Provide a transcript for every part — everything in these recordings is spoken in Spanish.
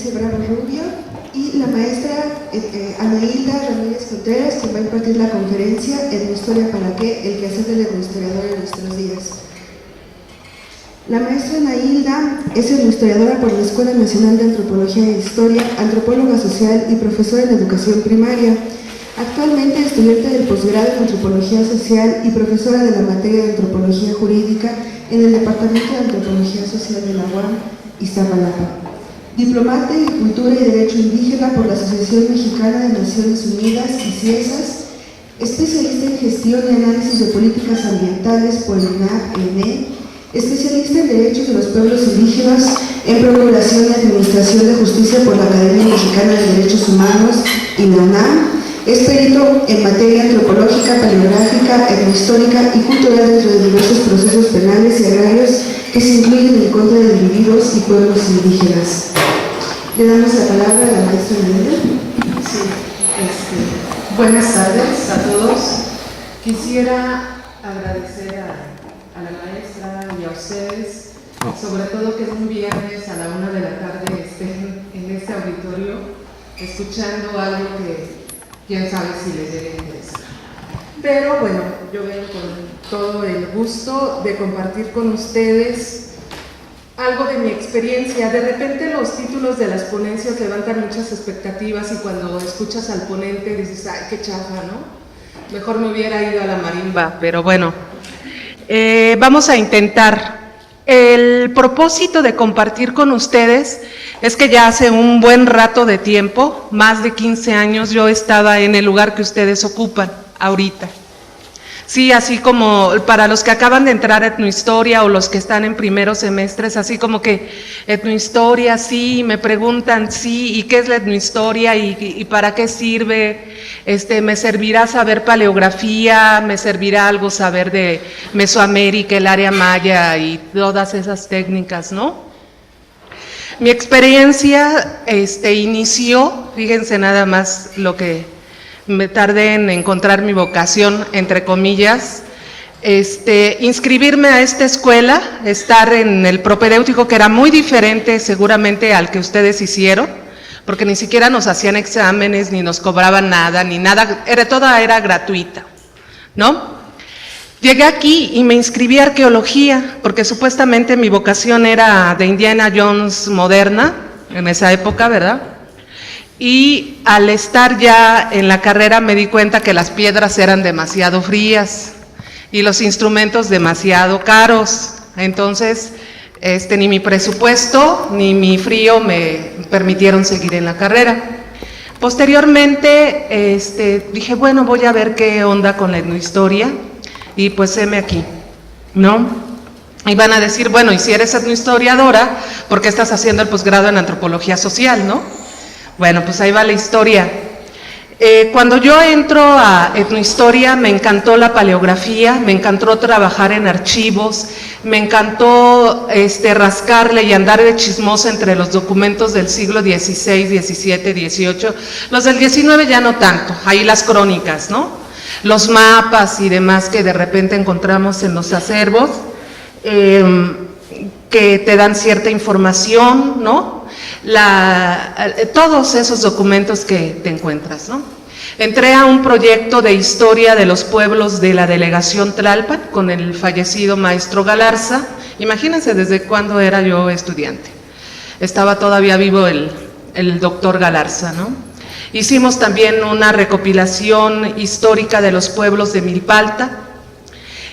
Patricia Bravo Rubio, y la maestra Ana Hilda Ramírez Contreras, quien va a impartir la conferencia Etnohistoria para qué, el quehacer del etnohistoriador en nuestros días. La maestra Ana Hilda es etnohistoriadora por la Escuela Nacional de Antropología e Historia, antropóloga social y profesora en educación primaria. Actualmente estudiante del posgrado en Antropología Social y profesora de la materia de Antropología Jurídica en el Departamento de Antropología Social de la UAM, Iztapalapa. Diplomante en Cultura y Derecho Indígena por la Asociación Mexicana de Naciones Unidas y CIESAS, especialista en Gestión y Análisis de Políticas Ambientales por el INAH-ENE, especialista en Derechos de los Pueblos Indígenas, en Procuración y Administración de Justicia por la Academia Mexicana de Derechos Humanos, INANAM. Es perito en materia antropológica, paleográfica, etnohistórica y cultural dentro de diversos procesos penales y agrarios que se incluyen en contra de individuos y pueblos indígenas. Le damos la palabra a la maestra Nayeli. Sí, buenas tardes a todos. Quisiera agradecer a la maestra y a ustedes, sobre todo que un viernes a la 1 de la tarde estén en este auditorio escuchando algo que quién sabe si les llegue a interesar. Pero bueno, yo vengo con todo el gusto de compartir con ustedes algo de mi experiencia. De repente los títulos de las ponencias levantan muchas expectativas y cuando escuchas al ponente dices, ay, qué chafa, ¿no? Mejor me hubiera ido a la marimba, pero bueno, vamos a intentar. El propósito de compartir con ustedes es que ya hace un buen rato de tiempo, más de 15 años, yo estaba en el lugar que ustedes ocupan ahorita. Sí, así como para los que acaban de entrar a etnohistoria o los que están en primeros semestres, así como que etnohistoria, sí, me preguntan, sí, ¿y qué es la etnohistoria y para qué sirve? ¿Me servirá saber paleografía? ¿Me servirá algo saber de Mesoamérica, el área maya y todas esas técnicas, no? Mi experiencia inició, fíjense nada más lo que me tardé en encontrar mi vocación, entre comillas, inscribirme a esta escuela, estar en el propedéutico, que era muy diferente seguramente al que ustedes hicieron, porque ni siquiera nos hacían exámenes, ni nos cobraban nada, ni nada, toda era gratuita, ¿no? Llegué aquí y me inscribí a arqueología, porque supuestamente mi vocación era de Indiana Jones moderna, en esa época, ¿verdad? Y al estar ya en la carrera me di cuenta que las piedras eran demasiado frías y los instrumentos demasiado caros. Entonces, ni mi presupuesto ni mi frío me permitieron seguir en la carrera. Posteriormente, dije, bueno, voy a ver qué onda con la etnohistoria y pues heme aquí, ¿no? Y van a decir, bueno, y si eres etnohistoriadora, ¿por qué estás haciendo el posgrado en antropología social, no? Bueno, pues ahí va la historia. Cuando yo entro a etnohistoria me encantó la paleografía, me encantó trabajar en archivos, me encantó rascarle y andar de chismosa entre los documentos del siglo XVI, XVII, XVIII, los del XIX ya no tanto, ahí las crónicas, ¿no? Los mapas y demás que de repente encontramos en los acervos, que te dan cierta información, ¿no? Todos esos documentos que te encuentras, ¿no? Entré a un proyecto de historia de los pueblos de la delegación Tlalpan con el fallecido maestro Galarza. Imagínense desde cuándo era yo estudiante. Estaba todavía vivo el doctor Galarza, ¿no? Hicimos también una recopilación histórica de los pueblos de Milpalta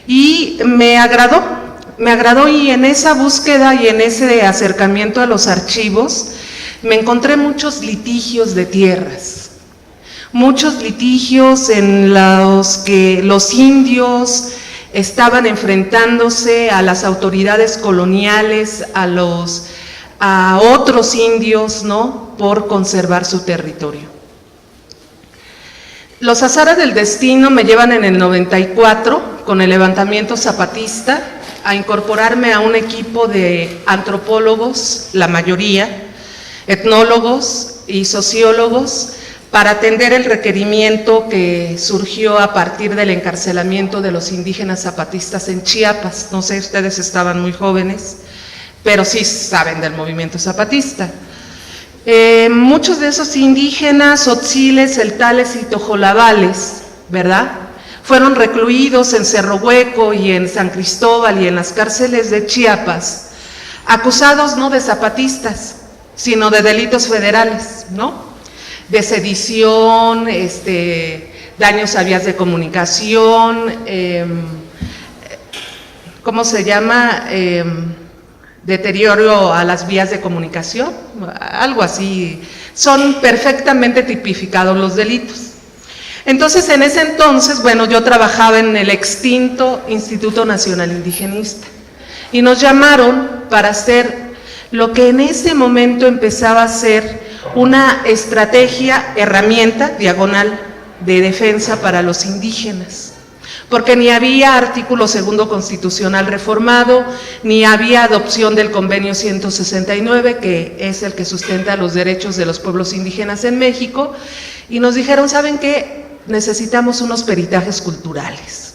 y me agradó y en esa búsqueda y en ese acercamiento a los archivos me encontré muchos litigios de tierras, muchos litigios en los que los indios estaban enfrentándose a las autoridades coloniales, a otros indios, ¿no?, por conservar su territorio. Los azares del destino me llevan en el 94 con el levantamiento zapatista a incorporarme a un equipo de antropólogos, la mayoría, etnólogos y sociólogos, para atender el requerimiento que surgió a partir del encarcelamiento de los indígenas zapatistas en Chiapas. No sé, ustedes estaban muy jóvenes, pero sí saben del movimiento zapatista. Muchos de esos indígenas, tzotziles, celtales y tojolabales, ¿verdad?, fueron recluidos en Cerro Hueco y en San Cristóbal y en las cárceles de Chiapas, acusados no de zapatistas, sino de delitos federales, ¿no? De sedición, daños a vías de comunicación, ¿cómo se llama? Deterioro a las vías de comunicación, algo así. Son perfectamente tipificados los delitos. Entonces, en ese entonces, bueno, yo trabajaba en el extinto Instituto Nacional Indigenista y nos llamaron para hacer lo que en ese momento empezaba a ser una estrategia, herramienta, diagonal, de defensa para los indígenas, porque ni había artículo 2 constitucional reformado, ni había adopción del convenio 169, que es el que sustenta los derechos de los pueblos indígenas en México, y nos dijeron, ¿saben qué? Necesitamos unos peritajes culturales.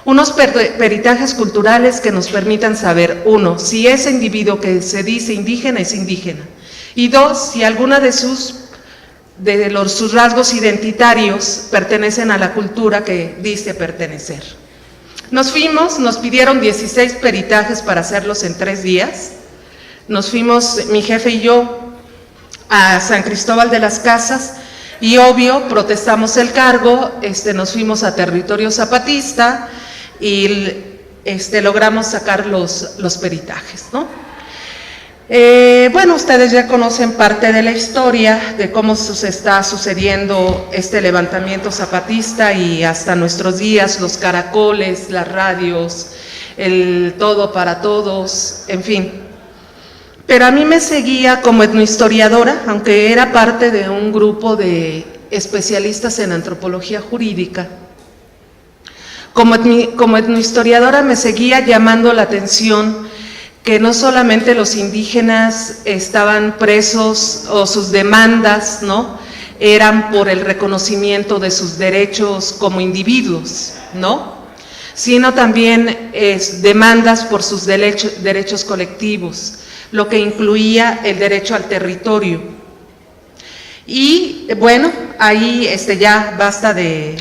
Unos peritajes culturales que nos permitan saber, 1, si ese individuo que se dice indígena es indígena, y 2, si alguna de sus rasgos identitarios pertenecen a la cultura que dice pertenecer. Nos fuimos, nos pidieron 16 peritajes para hacerlos en 3 días. Nos fuimos, mi jefe y yo, a San Cristóbal de las Casas, y obvio, protestamos el cargo, nos fuimos a territorio zapatista y logramos sacar los peritajes, ¿no? Bueno, ustedes ya conocen parte de la historia de cómo se está sucediendo este levantamiento zapatista y hasta nuestros días, los caracoles, las radios, el todo para todos, en fin. Pero a mí me seguía como etnohistoriadora, aunque era parte de un grupo de especialistas en antropología jurídica. Como etnohistoriadora me seguía llamando la atención que no solamente los indígenas estaban presos o sus demandas, ¿no?, eran por el reconocimiento de sus derechos como individuos, ¿no?, sino también demandas por sus derechos colectivos, lo que incluía el derecho al territorio. Y bueno, ahí ya basta de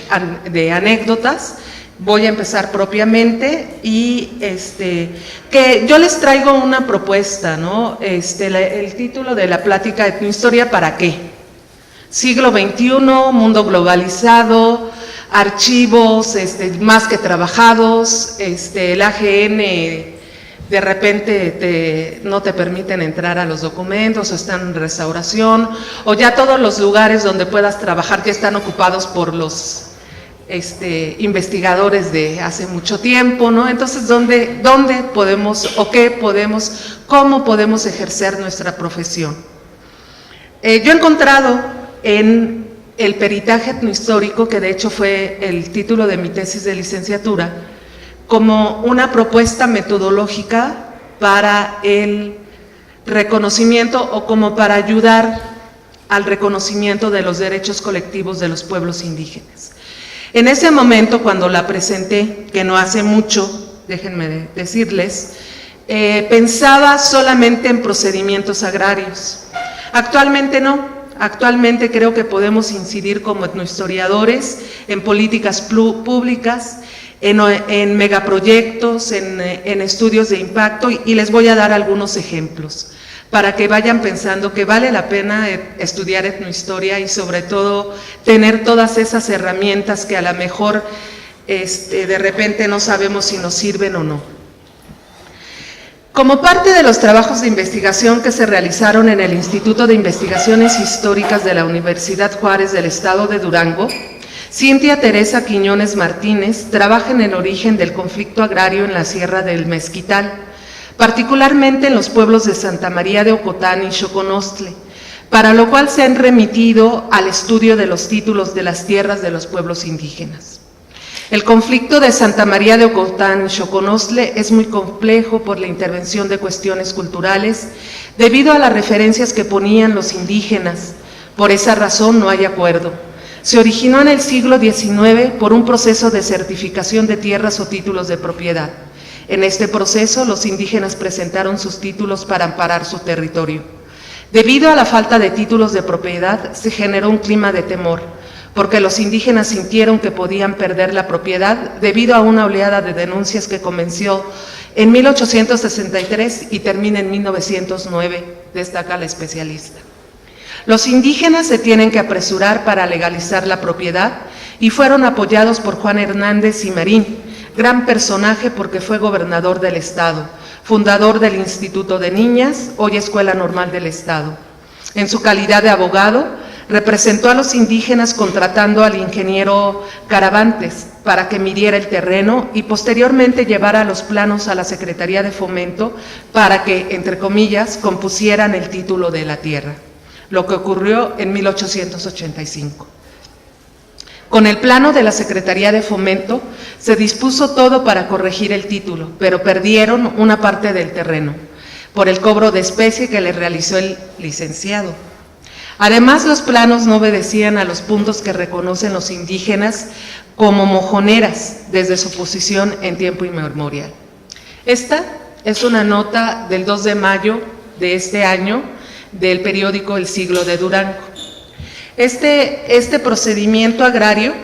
anécdotas. Voy a empezar propiamente y que yo les traigo una propuesta, ¿no? El título de la plática, Etnohistoria, ¿para qué? Siglo XXI, mundo globalizado, archivos más que trabajados, el AGN de repente no te permiten entrar a los documentos, o están en restauración, o ya todos los lugares donde puedas trabajar que están ocupados por los investigadores de hace mucho tiempo, ¿no? Entonces, ¿dónde podemos o cómo podemos ejercer nuestra profesión? Yo he encontrado en el peritaje etnohistórico, que de hecho fue el título de mi tesis de licenciatura, como una propuesta metodológica para el reconocimiento o como para ayudar al reconocimiento de los derechos colectivos de los pueblos indígenas. En ese momento, cuando la presenté, que no hace mucho, déjenme decirles, pensaba solamente en procedimientos agrarios. Actualmente no, actualmente creo que podemos incidir como etnohistoriadores en políticas públicas, en megaproyectos, en estudios de impacto, y les voy a dar algunos ejemplos para que vayan pensando que vale la pena estudiar etnohistoria y sobre todo tener todas esas herramientas que a lo mejor de repente no sabemos si nos sirven o no. Como parte de los trabajos de investigación que se realizaron en el Instituto de Investigaciones Históricas de la Universidad Juárez del Estado de Durango, Cintia Teresa Quiñones Martínez trabaja en el origen del conflicto agrario en la Sierra del Mezquital, particularmente en los pueblos de Santa María de Ocotán y Xoconostle, para lo cual se han remitido al estudio de los títulos de las tierras de los pueblos indígenas. El conflicto de Santa María de Ocotán y Xoconostle es muy complejo por la intervención de cuestiones culturales, debido a las referencias que ponían los indígenas. Por esa razón no hay acuerdo. Se originó en el siglo XIX por un proceso de certificación de tierras o títulos de propiedad. En este proceso, los indígenas presentaron sus títulos para amparar su territorio. Debido a la falta de títulos de propiedad, se generó un clima de temor, porque los indígenas sintieron que podían perder la propiedad debido a una oleada de denuncias que comenzó en 1863 y termina en 1909, destaca la especialista. Los indígenas se tienen que apresurar para legalizar la propiedad y fueron apoyados por Juan Hernández y Marín, gran personaje porque fue gobernador del estado, fundador del Instituto de Niñas, hoy Escuela Normal del Estado. En su calidad de abogado, representó a los indígenas contratando al ingeniero Caravantes para que midiera el terreno y posteriormente llevara los planos a la Secretaría de Fomento para que, entre comillas, compusieran el título de la tierra, lo que ocurrió en 1885. Con el plano de la Secretaría de Fomento se dispuso todo para corregir el título, pero perdieron una parte del terreno por el cobro de especie que le realizó el licenciado. Además, los planos no obedecían a los puntos que reconocen los indígenas como mojoneras desde su posición en tiempo inmemorial. Esta es una nota del 2 de mayo de este año del periódico El Siglo de Durango. Este procedimiento agrario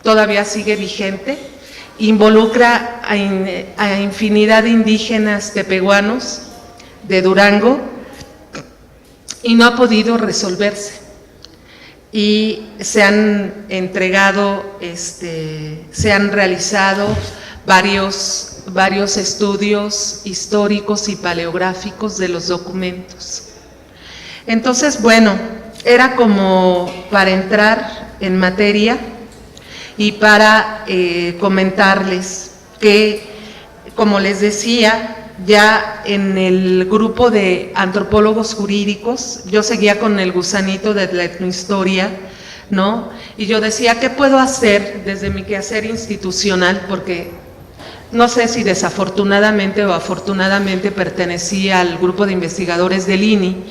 todavía sigue vigente, involucra a infinidad de indígenas tepehuanos de Durango y no ha podido resolverse. Y se han entregado, se han realizado varios estudios históricos y paleográficos de los documentos. Entonces, bueno, era como para entrar en materia y para comentarles que, como les decía, ya en el grupo de antropólogos jurídicos, yo seguía con el gusanito de la etnohistoria, ¿no? Y yo decía, ¿qué puedo hacer desde mi quehacer institucional? Porque no sé si desafortunadamente o afortunadamente pertenecía al grupo de investigadores del INI,